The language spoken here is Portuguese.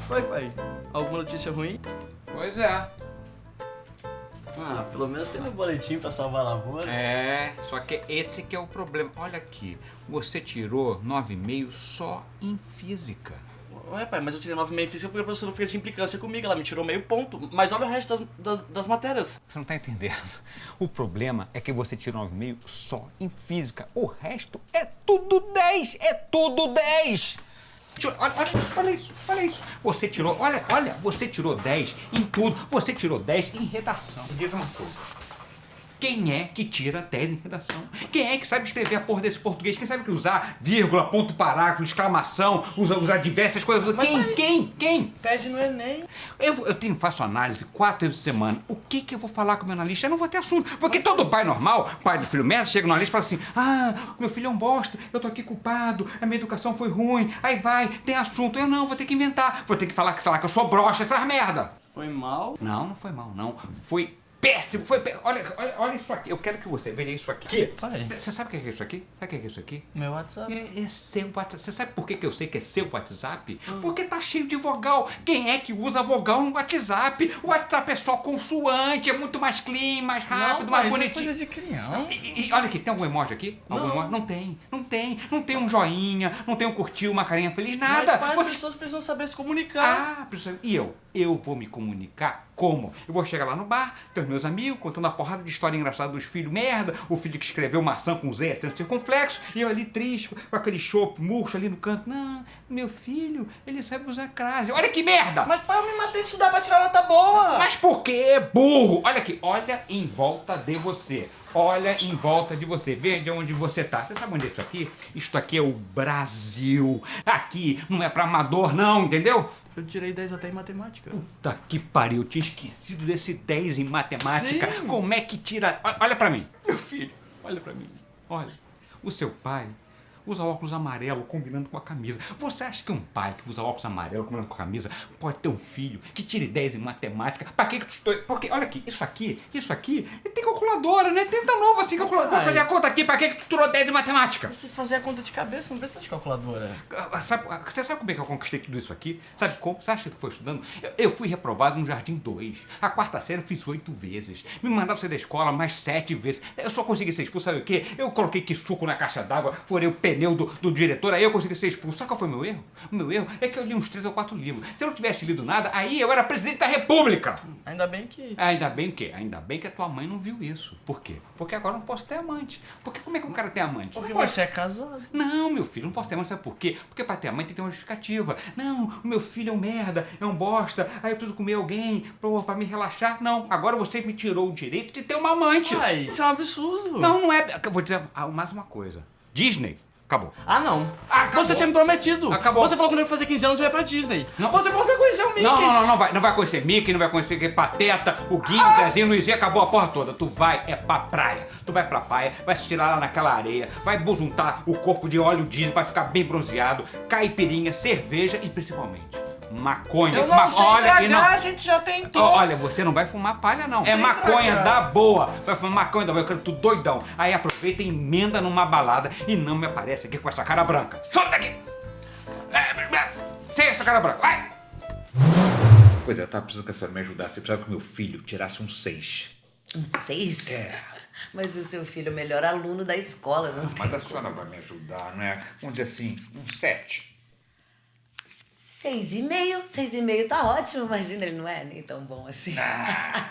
foi, pai? Alguma notícia ruim? Pois é. Ah, pelo menos tem um boletim pra salvar a lavoura. É, só que esse que é o problema. Olha aqui, você tirou 9,5 só em física. Ué, pai, mas eu tirei 9,5 em física porque a professora fez de implicância comigo, ela me tirou meio ponto. Mas olha o resto das matérias. Você não tá entendendo. O problema é que você tirou 9,5 só em física. O resto é tudo 10, é tudo 10. Olha isso. Você tirou, você tirou 10 em tudo. Você tirou 10 em redação. Me diz uma coisa. Quem é que tira 10 em redação? Quem é que sabe escrever a porra desse português? Quem sabe que usar vírgula, ponto parágrafo, exclamação, usar diversas coisas? Mas, Quem? Pede no Enem. Faço análise 4 vezes por semana. O que eu vou falar com o meu analista? Eu não vou ter assunto. Porque todo pai normal, pai do filho merda, chega no analista e fala assim: ah, meu filho é um bosta, eu tô aqui culpado, a minha educação foi ruim. Aí vai, tem assunto. Eu não, vou ter que inventar. Vou ter que falar que eu sou broxa, essas merda. Foi mal? Não foi mal, não. Foi péssimo, olha isso aqui. Eu quero que você veja isso aqui. Que? Pai? Você sabe o que é isso aqui? Sabe o que é isso aqui? Meu WhatsApp. É seu WhatsApp. Você sabe por que eu sei que é seu WhatsApp? Porque tá cheio de vogal. Quem é que usa vogal no WhatsApp? O WhatsApp é só consoante, é muito mais clean, mais rápido, mais bonitinho. Isso é coisa de criança. E olha aqui, tem algum emoji aqui? Algum emoji? Não tem um joinha, não tem um curtir, uma carinha feliz, nada. Mas as pessoas precisam saber se comunicar. Ah, precisa. E eu? Eu vou me comunicar como? Eu vou chegar lá no bar, ter os meus amigos, contando uma porrada de história engraçada dos filhos merda, o filho que escreveu maçã com Z, tem circunflexo, e eu ali triste, com aquele chopp murcho ali no canto. Não, meu filho, ele sabe usar crase. Olha que merda! Mas pai, eu me matei de estudar pra tirar nota boa. Mas por que, burro? Olha aqui, olha em volta de você. Olha em volta de você, veja onde você tá. Você sabe onde é isso aqui? Isto aqui é o Brasil. Aqui não é pra amador não, entendeu? Eu tirei 10 até em matemática. Puta que pariu, eu tinha esquecido desse 10 em matemática. Sim. Como é que tira... Olha pra mim. Meu filho, olha pra mim. Olha, o seu pai usa óculos amarelo combinando com a camisa. Você acha que um pai que usa óculos amarelo combinando com a camisa pode ter um filho que tire 10 em matemática? Pra que tu estou... Porque, olha aqui, isso aqui, tem calculadora, né? Tenta novo assim, calculadora. Vou fazer a conta aqui, pra que tu tirou 10 em matemática? Você fazer a conta de cabeça, não precisa de calculadora. Você sabe como é que eu conquistei tudo isso aqui? Sabe como? Você acha que foi estudando? Eu fui reprovado no Jardim 2. A quarta série eu fiz 8 vezes. Me mandaram sair da escola mais 7 vezes. Eu só consegui ser expulso, sabe o quê? Eu coloquei que suco na caixa d'água, furei o pneu do diretor, aí eu consegui ser expulso. Sabe qual foi o meu erro? O meu erro é que eu li uns 3 ou 4 livros. Se eu não tivesse lido nada, aí eu era presidente da república. Ainda bem que... Ainda bem que? Ainda bem que a tua mãe não viu isso. Por quê? Porque agora eu não posso ter amante. Porque como é que um cara tem amante? Porque Não pode. você é casado. Não, meu filho, não posso ter amante, sabe por quê? Porque pra ter amante tem que ter uma justificativa. Não, o meu filho é um merda, é um bosta, aí eu preciso comer alguém pra me relaxar. Não, agora você me tirou o direito de ter uma amante. Pai, isso é um absurdo. Não, não é. Eu vou dizer mais uma coisa. Disney, acabou. Ah, não. Acabou. Você tinha me prometido. Acabou. Você falou que quando eu ia fazer 15 anos eu ia pra Disney. Não. Você falou que ia conhecer o Mickey. Não vai conhecer Mickey, não vai conhecer Pateta, o Guinho, o Zezinho, o Luizinho, acabou a porra toda. Tu vai pra praia. Tu vai pra praia, vai se tirar lá naquela areia, vai bujuntar o corpo de óleo diesel, vai ficar bem bronzeado, caipirinha, cerveja e principalmente maconha. Eu não sei olha, tragar, a gente já tentou. Olha, você não vai fumar palha, não. É maconha tragar. da boa. Vai fumar maconha da boa. Eu quero tu doidão. Aí aproveita e emenda numa balada e não me aparece aqui com essa cara branca. Solta daqui! Sem essa cara branca, vai! Pois é, eu tava precisando que a senhora me ajudasse. Eu precisava que meu filho tirasse um 6. Um 6? É. Mas o seu filho é o melhor aluno da escola, não Mas a senhora vai me ajudar, não é? Vamos dizer assim, um 7. 6,5. 6,5 tá ótimo, imagina, ele não é nem tão bom assim. Ah.